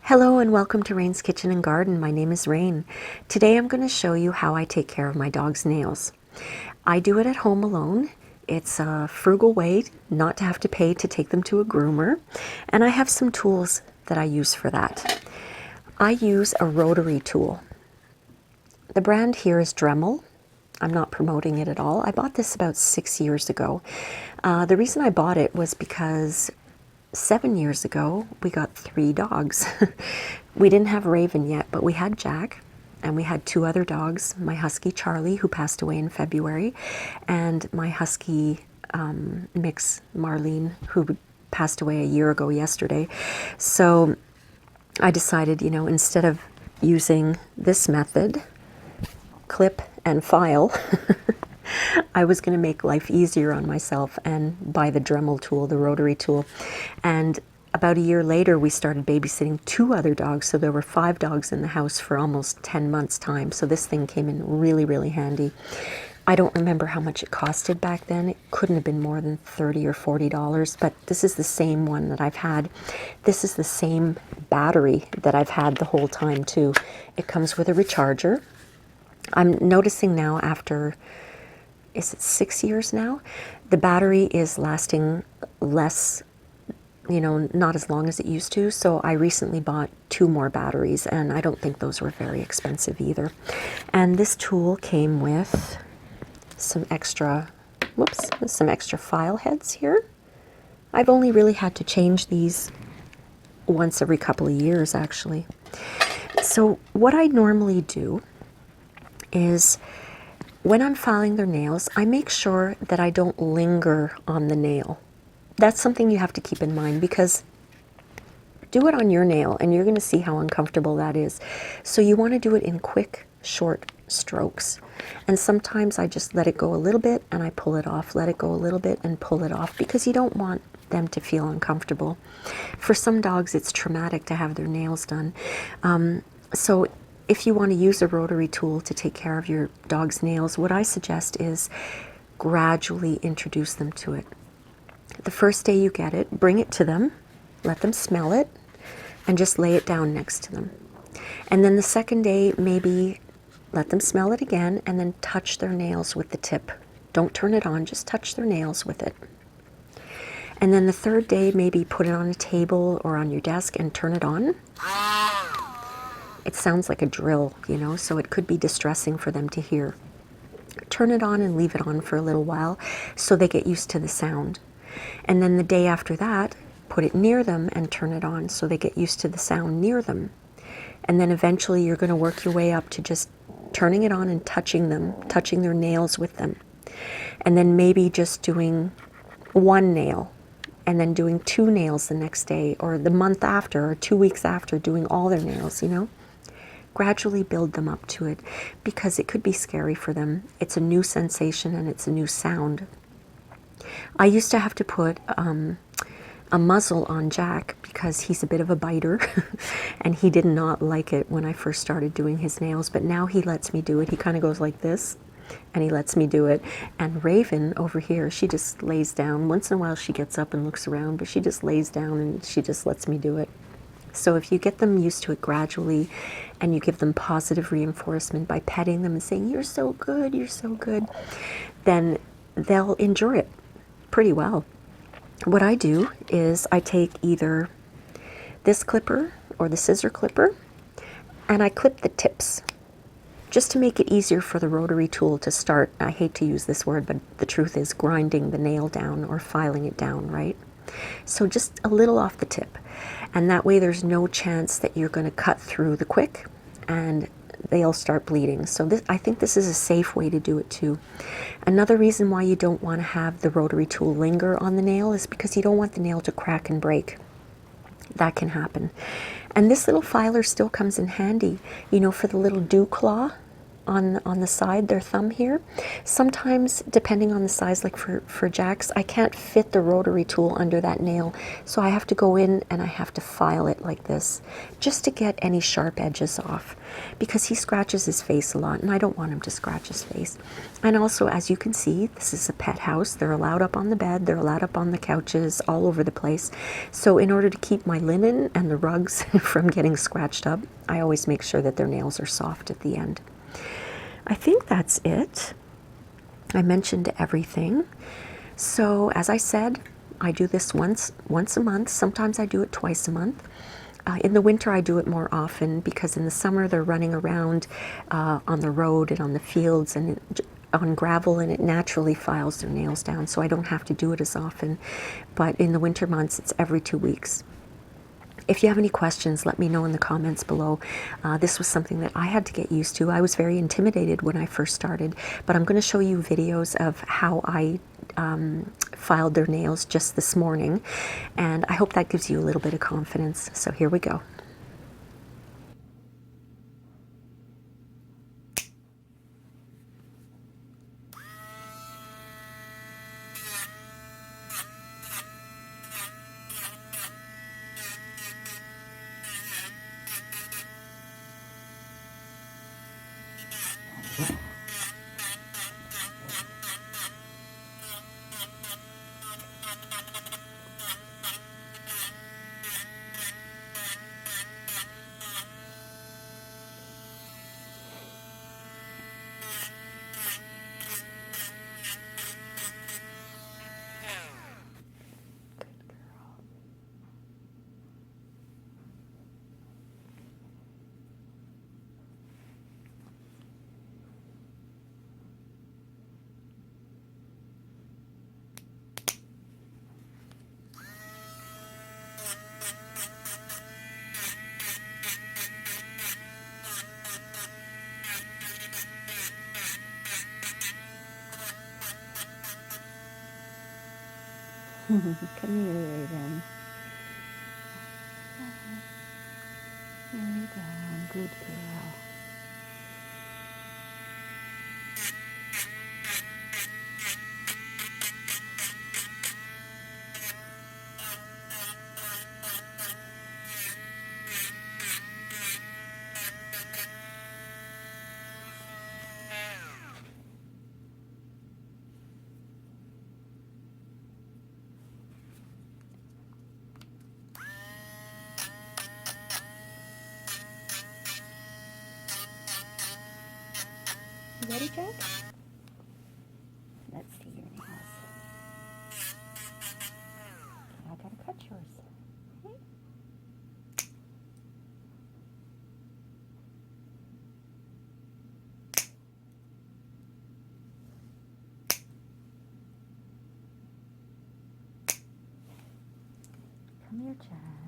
Hello and welcome to Rain's Kitchen and Garden. My name is Rain. Today I'm going to show you how I take care of my dog's nails. I do it at home alone. It's a frugal way not to have to pay to take them to a groomer, and I have some tools that I use for that. I use a rotary tool. The brand here is Dremel. I'm not promoting it at all. I bought this about 6 years ago. The reason I bought it was because 7 years ago, we got 3 dogs. We didn't have Raven yet, but we had Jack, and we had 2 other dogs, my husky Charlie, who passed away in February, and my husky mix Marlene, who passed away a year ago yesterday. So I decided, instead of using this method, clip and file, I was going to make life easier on myself and buy the Dremel tool, the rotary tool. And about a year later, we started babysitting 2 other dogs. So there were 5 dogs in the house for almost 10 months' time. So this thing came in really, really handy. I don't remember how much it costed back then. It couldn't have been more than $30 or $40, but this is the same one that I've had. This is the same battery that I've had the whole time too. It comes with a recharger. I'm noticing now after, is it 6 years now? The battery is lasting less, not as long as it used to. So I recently bought 2 more batteries, and I don't think those were very expensive either. And this tool came with some extra file heads here. I've only really had to change these once every couple of years, actually. So what I normally do is, when I'm filing their nails, I make sure that I don't linger on the nail. That's something you have to keep in mind, because do it on your nail and you're going to see how uncomfortable that is. So you want to do it in quick, short strokes. And sometimes I just let it go a little bit and I pull it off, let it go a little bit and pull it off, because you don't want them to feel uncomfortable. For some dogs, it's traumatic to have their nails done. So if you want to use a rotary tool to take care of your dog's nails, what I suggest is gradually introduce them to it. The first day you get it, bring it to them, let them smell it, and just lay it down next to them. And then the second day, maybe let them smell it again, and then touch their nails with the tip. Don't turn it on, just touch their nails with it. And then the third day, maybe put it on a table or on your desk and turn it on. It sounds like a drill, so it could be distressing for them to hear. Turn it on and leave it on for a little while so they get used to the sound. And then the day after that, put it near them and turn it on so they get used to the sound near them. And then eventually you're going to work your way up to just turning it on and touching them, touching their nails with them. And then maybe just doing 1 nail, and then doing 2 nails the next day, or the month after, or 2 weeks after, doing all their nails, Gradually build them up to it, because it could be scary for them. It's a new sensation and it's a new sound. I used to have to put a muzzle on Jack because he's a bit of a biter and he did not like it when I first started doing his nails, but now he lets me do it. He kind of goes like this and he lets me do it. And Raven over here, she just lays down. Once in a while she gets up and looks around, but she just lays down and she just lets me do it. So if you get them used to it gradually and you give them positive reinforcement by petting them and saying, you're so good, then they'll enjoy it pretty well. What I do is I take either this clipper or the scissor clipper and I clip the tips just to make it easier for the rotary tool to start. I hate to use this word, but the truth is grinding the nail down or filing it down, right? So just a little off the tip. And that way there's no chance that you're going to cut through the quick and they'll start bleeding. So I think this is a safe way to do it too. Another reason why you don't want to have the rotary tool linger on the nail is because you don't want the nail to crack and break. That can happen. And this little filer still comes in handy, for the little dew claw. on the side, their thumb here. Sometimes, depending on the size, like for Jack's, I can't fit the rotary tool under that nail, so I have to go in and I have to file it like this, just to get any sharp edges off, because he scratches his face a lot, and I don't want him to scratch his face. And also, as you can see, this is a pet house. They're allowed up on the bed, they're allowed up on the couches, all over the place. So in order to keep my linen and the rugs from getting scratched up, I always make sure that their nails are soft at the end. I think that's it. I mentioned everything. So as I said, I do this once a month. Sometimes I do it twice a month. In the winter I do it more often, because in the summer they're running around on the road and on the fields and on gravel, and it naturally files their nails down, so I don't have to do it as often. But in the winter months it's every 2 weeks. If you have any questions, let me know in the comments below. This was something that I had to get used to. I was very intimidated when I first started, but I'm going to show you videos of how I filed their nails just this morning, and I hope that gives you a little bit of confidence. So here we go. Come here, Raven. Lay down, good girl. You ready, Jack? Let's see your nails. I gotta cut yours. Okay. Come here, Jack.